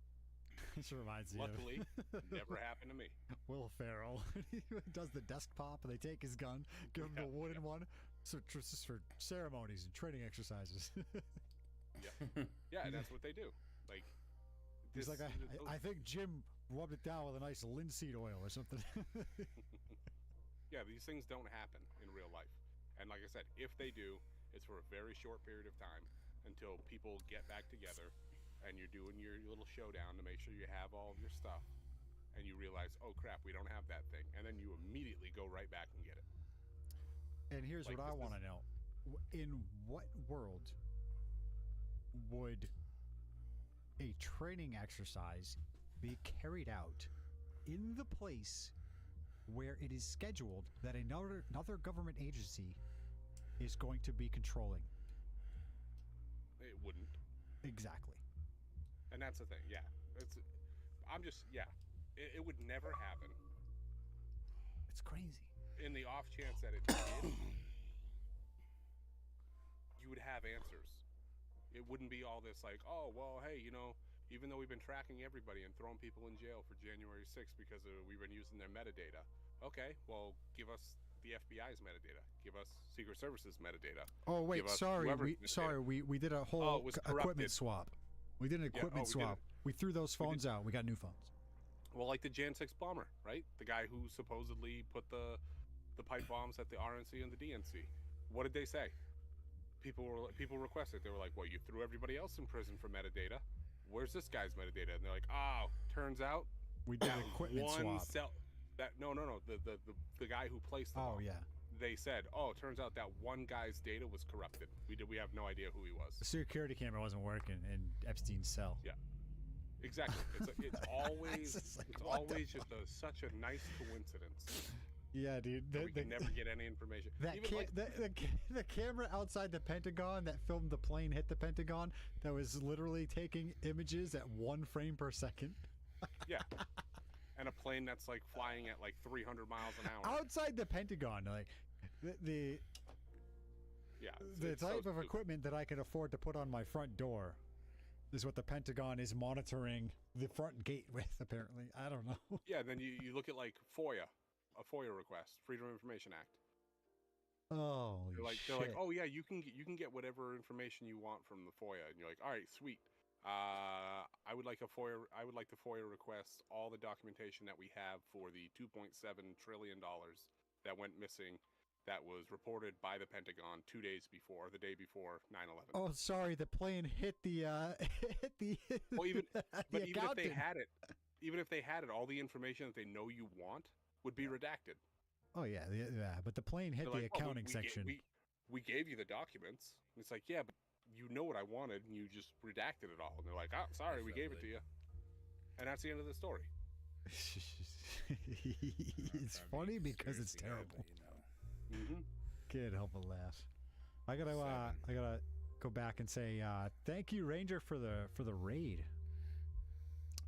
I: It reminds me
J: Luckily,
I: of
J: never happened to me.
I: Will Ferrell. He does the desk pop, and they take his gun, give him the wooden one. So this is for ceremonies and training exercises.
J: Yeah, and that's what they do. Like,
I: he's like, I think Jim rubbed it down with a nice linseed oil or something.
J: Yeah, these things don't happen in real life. And like I said, if they do, it's for a very short period of time until people get back together and you're doing your little showdown to make sure you have all of your stuff. And you realize, oh crap, we don't have that thing. And then you immediately go right back and get it.
I: And here's
J: Like,
I: what I want to know. In what world would a training exercise be carried out in the place where it is scheduled that another government agency is going to be controlling?
J: It wouldn't.
I: Exactly.
J: And that's the thing, yeah. It would never happen.
I: It's crazy.
J: In the off chance that it did, you would have answers. It wouldn't be all this like, oh, well, hey, even though we've been tracking everybody and throwing people in jail for January 6th because we've been using their metadata. Okay, well, give us the FBI's metadata. Give us Secret Service's metadata.
I: Oh, wait, sorry. We did a whole equipment swap. We did an equipment swap. We threw those phones out. We got new phones.
J: Well, like the Jan 6 bomber, right? The guy who supposedly put the pipe bombs at the RNC and the DNC. What did they say? People requested. They were like, well, you threw everybody else in prison for metadata. Where's this guy's metadata? And they're like, oh, turns out
I: we did an equipment swap.
J: No. The guy who placed the bomb.
I: Yeah.
J: They said, oh, it turns out that one guy's data was corrupted. We have no idea who he was.
I: The security camera wasn't working in Epstein's cell.
J: Yeah. Exactly. It's always such a nice coincidence.
I: Yeah, dude.
J: We can never get any information.
I: The camera outside the Pentagon that filmed the plane hit the Pentagon that was literally taking images at 1 frame per second.
J: Yeah. And a plane that's like flying at like 300 miles an hour.
I: Outside the Pentagon, like the type of equipment that I can afford to put on my front door is what the Pentagon is monitoring the front gate with, apparently. I don't know.
J: Yeah, then you look at like FOIA, a FOIA request, Freedom of Information Act.
I: Oh,
J: they're like, oh yeah, you can get whatever information you want from the FOIA, and you're like, all right, sweet. I would like the FOIA request all the documentation that we have for the $2.7 trillion that went missing. That was reported by the Pentagon the day before 9/11.
I: Oh, sorry, the plane hit the
J: Well, even if they had it, all the information that they know you want would be redacted.
I: Oh yeah, but the plane hit the accounting section.
J: We gave you the documents. And it's like, yeah, but you know what I wanted, and you just redacted it all. And they're like, oh, sorry, we gave it to you. And that's the end of the story.
I: It's funny because it's terrible. Can't help but laugh. I gotta go back and say thank you, Ranger, for the raid.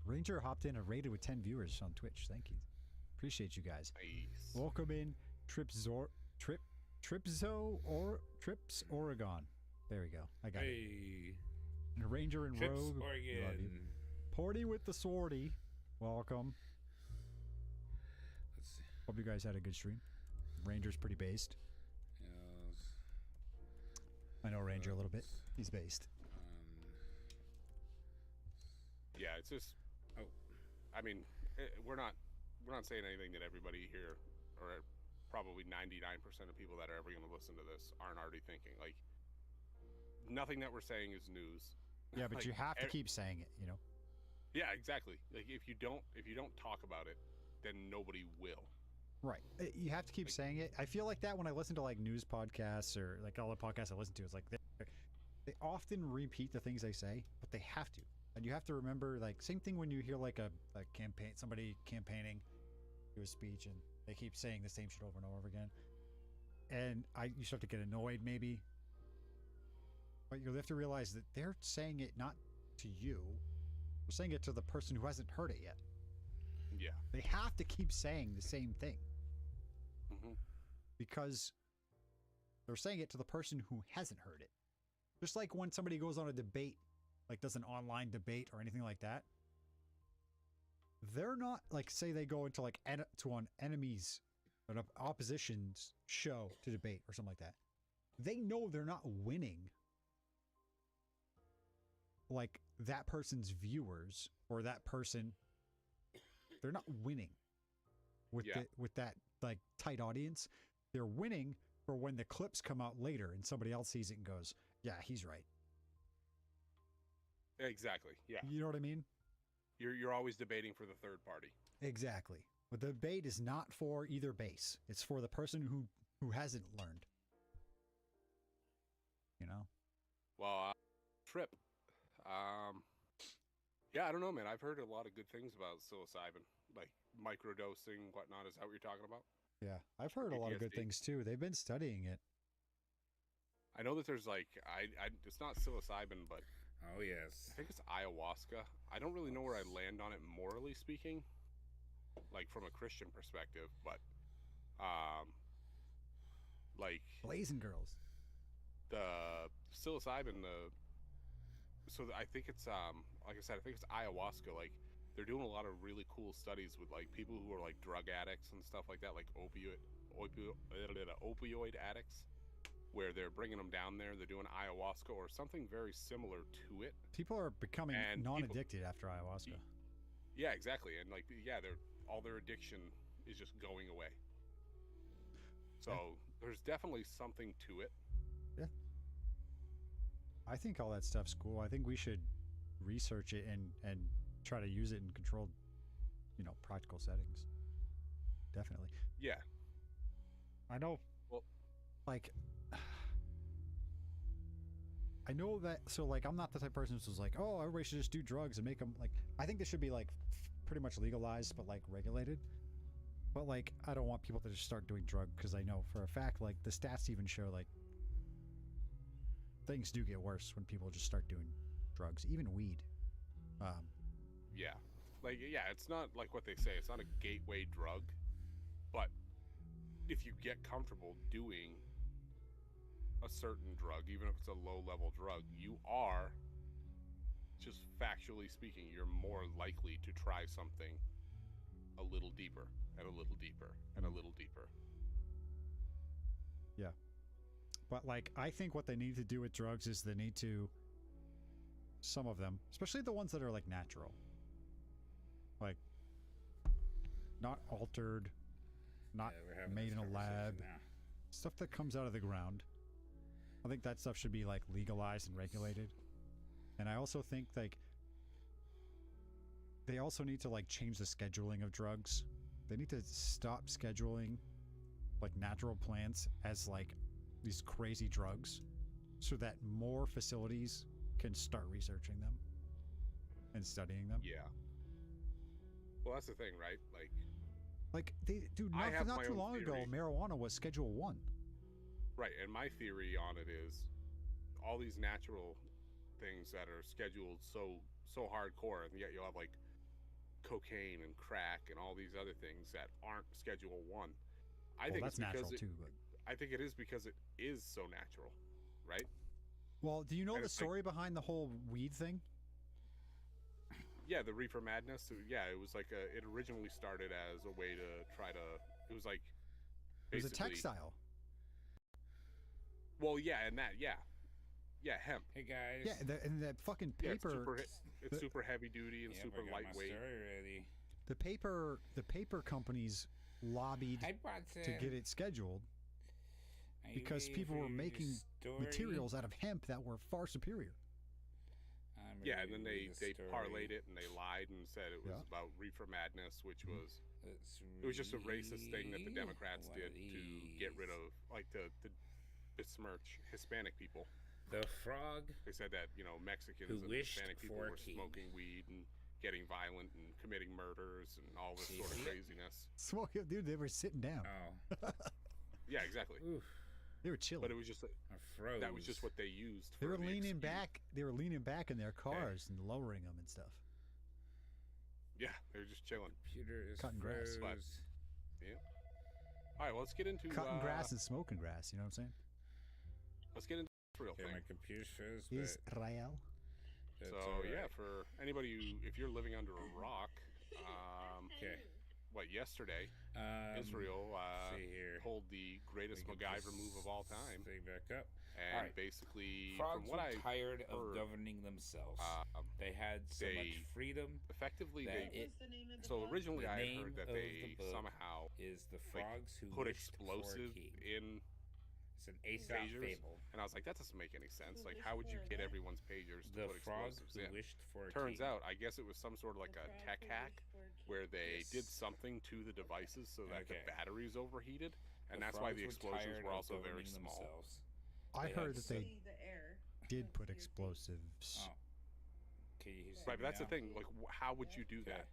I: Ranger hopped in and raided with 10 viewers on Twitch. Thank you, appreciate you guys.
J: Nice.
I: Welcome in, Trips Oregon. There we go. I got it. And Ranger and
A: Trips,
I: Rogue.
A: Oregon.
I: Love you. Porty with the Swordy. Welcome.
A: Let's see.
I: Hope you guys had a good stream. Ranger's pretty based.
A: Yes.
I: I know Ranger a little bit. He's based.
J: Yeah, it's just. I mean, we're not saying anything that everybody here, or probably 99% of people that are ever going to listen to this, aren't already thinking. Like, nothing that we're saying is news.
I: Yeah, but you have to keep saying it, you know.
J: Yeah, exactly. Like if you don't talk about it, then nobody will.
I: Right. You have to keep saying it. I feel like that when I listen to like news podcasts or like all the podcasts I listen to, it's like they often repeat the things they say, but they have to. And you have to remember, like, same thing when you hear like a campaign, somebody campaigning, do a speech, and they keep saying the same shit over and over again. And you start to get annoyed maybe. But you have to realize that they're saying it not to you. They're saying it to the person who hasn't heard it yet.
J: Yeah.
I: They have to keep saying the same thing.
J: Mm-hmm.
I: because they're saying it to the person who hasn't heard it. Just like when somebody goes on a debate, like does an online debate or anything like that, they're not like, say they go into like to an enemy's, an opposition's show to debate or something like that. They know they're not winning like that person's viewers or that person. They're not winning with with that like tight audience. They're winning for when the clips come out later and somebody else sees it and goes, yeah, he's right.
J: Exactly. Yeah.
I: You know what I mean?
J: You're always debating for the third party.
I: Exactly. But the debate is not for either base. It's for the person who hasn't learned. You know?
J: Well, Trip. Yeah, I don't know, man. I've heard a lot of good things about psilocybin, like microdosing, whatnot. Is that what you're talking about?
I: Yeah, I've heard a lot of good things too. They've been studying it.
J: I know that there's like, it's not psilocybin, but
A: oh yes,
J: I think it's ayahuasca. I don't really know where I land on it morally speaking, like from a Christian perspective, but like
I: Blazing Girls,
J: the psilocybin, I think it's like I said, I think it's ayahuasca. Like they're doing a lot of really cool studies with like people who are like drug addicts and stuff like that, like opioid addicts, where they're bringing them down there. They're doing ayahuasca or something very similar to it.
I: People are becoming non-addicted after ayahuasca.
J: Yeah, exactly. And like, yeah, all their addiction is just going away. So there's definitely something to it.
I: Yeah. I think all that stuff's cool. I think we should research it and try to use it in controlled, practical settings. Definitely.
J: Yeah.
I: I know.
J: Well,
I: like, I know that. So, like, I'm not the type of person who's like, oh, everybody should just do drugs and make them like. I think this should be like pretty much legalized, but like regulated. But like, I don't want people to just start doing drugs because I know for a fact, like, the stats even show like things do get worse when people just start doing drugs, even weed.
J: Yeah. Like, yeah, it's not like what they say. It's not a gateway drug, but if you get comfortable doing a certain drug, even if it's a low-level drug, you are, just factually speaking, you're more likely to try something a little deeper and a little deeper and a little deeper.
I: Yeah. But, like, I think what they need to do with drugs is they need to, some of them, especially the ones that are, like, natural. Like, not altered, not made in a lab. Stuff that comes out of the ground. I think that stuff should be, like, legalized and regulated. And I also think, like, they also need to, like, change the scheduling of drugs. They need to stop scheduling, like, natural plants as, like, these crazy drugs so that more facilities can start researching them and studying them.
J: Yeah. Well, that's the thing, right?
I: Like they, dude, not too long ago, marijuana was Schedule 1.
J: Right, and my theory on it is all these natural things that are scheduled so hardcore, and yet you'll have like cocaine and crack and all these other things that aren't Schedule 1. I think
I: that's
J: it's because
I: natural too, but
J: I think it is because it is so natural, right?
I: Well, do you know the story behind the whole weed thing?
J: Yeah, the reefer madness. Yeah, it was like it originally started as a way to try to. It was like.
I: It was a textile.
J: Well, yeah, and that, yeah, hemp.
A: Hey guys.
I: Yeah, and that fucking paper.
J: Yeah, it's super heavy duty and super lightweight.
I: The paper companies lobbied to get it scheduled because people were making materials out of hemp that were far superior.
J: Yeah, and then they parlayed it and they lied and said it was about reefer madness, which was it was just a racist thing that the Democrats did to get rid of, like, to besmirch Hispanic people.
A: The frog.
J: They said that Mexicans and Hispanic people were smoking weed and getting violent and committing murders and all this sort of craziness.
I: Smoking, dude, they were sitting down.
A: Oh.
J: Yeah, exactly.
I: Oof. They were chilling.
J: But it was just that was just what they used.
I: They were leaning back. They were leaning back in their cars and lowering them and stuff.
J: Yeah, they were just chilling.
A: Computer is
I: cutting grass.
J: But, yeah. All right, well, let's get into
I: Cutting grass and smoking grass. You know what I'm saying?
J: Let's get into the real
A: Okay,
J: thing.
A: my computer shows
I: Israel.
A: that.
J: So yeah, for anybody who, if you're living under a rock,
A: Okay.
J: what yesterday, Israel
A: see here.
J: pulled the greatest
A: We get
J: MacGyver
A: this
J: move of all time,
A: Thing back up.
J: and
A: All right.
J: basically,
A: Frogs
J: from what
A: were
J: I
A: tired of
J: heard,
A: governing themselves. They had so
J: they
A: much freedom.
J: effectively
A: that
J: they.
A: it
J: So originally,
A: The
J: I
A: name
J: heard that
A: of
J: they
A: the book
J: somehow
A: is the
J: like,
A: frogs who
J: put
A: wished
J: explosive
A: for a king.
J: in
A: It's an Aesop
J: pagers,
A: fable.
J: and I was like, that doesn't make any sense. Like, how would you get everyone's pagers to
A: The
J: put
A: frogs
J: explosives
A: who
J: in?
A: wished for a
J: Turns
A: king.
J: out, I guess it was some sort of like a tech hack where they did something to the devices so that the
A: Okay.
J: batteries overheated, and
A: The
J: that's why
A: frogs
J: the
A: were
J: explosions
A: tired
J: were
A: of
J: also very
A: governing
J: small.
A: themselves.
I: I
A: They
I: heard
A: had
I: that they did put explosives.
A: Oh. Can you see
J: Right, but
A: me
J: that's the
A: now?
J: thing. Like, how would you do that?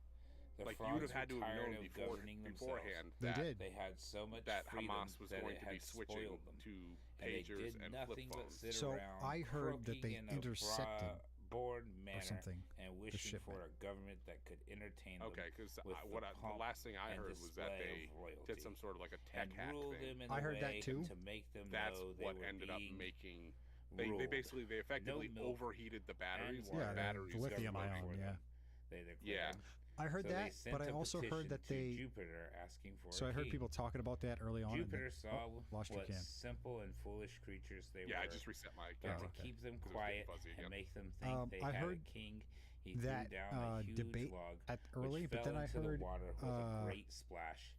A: The
J: Like, you
A: frogs
J: would have
A: were
J: had to have
A: tired
J: known
A: of
J: before,
A: governing
J: beforehand
I: They
J: that
I: did.
A: They had so much
J: that
A: freedom
J: Hamas was
A: that
J: going
A: it
J: to be
A: had
J: switching
A: spoiled them.
J: to
A: And they
J: pagers
A: did
J: and flip
A: nothing but
J: phones.
A: sit
I: So
A: around
I: I heard that they
A: croaking in a
I: intercepted
A: bored manner
I: something,
A: and
I: the
A: wishing
I: shipment.
A: for a government that could entertain them
J: Okay, because
A: with
J: the
A: pomp
J: last thing I
A: and
J: heard was that
A: display
J: they
A: of royalty
J: did some sort of like a tech
A: and
J: hack
A: rule
J: thing.
A: them in
I: I
A: a
I: heard that
A: way
I: too.
A: to make them
J: That's
A: know they
J: what
A: were
J: ended up
A: being
J: making.
A: ruled.
J: They effectively
A: milk
J: overheated the batteries.
A: and
J: And
I: Yeah,
J: the
I: the
J: batteries
I: lithium
J: got
I: ion,
J: running.
I: yeah.
A: They declared.
J: Yeah.
I: I heard
A: So they
I: that,
A: sent
I: but I
A: a
I: also heard
A: petition
I: that
A: to
I: they.
A: Jupiter asking for
I: So
A: a
I: I heard
A: king.
I: people talking about that early on. and
A: Jupiter
I: then-
A: saw
I: lost your
A: what
I: can.
A: simple and foolish creatures they
J: Yeah,
A: were.
J: I just reset my
A: and
J: camera.
A: to
I: okay.
A: keep them
J: 'Cause it was getting
A: quiet
J: fuzzy
A: and
J: again.
A: make them think they
I: I
A: had
I: heard
A: a king, he
I: that
A: threw down a huge
I: debate
A: log,
I: at
A: which
I: early, but
A: fell
I: then I
A: into
I: heard
A: the water with a great splash.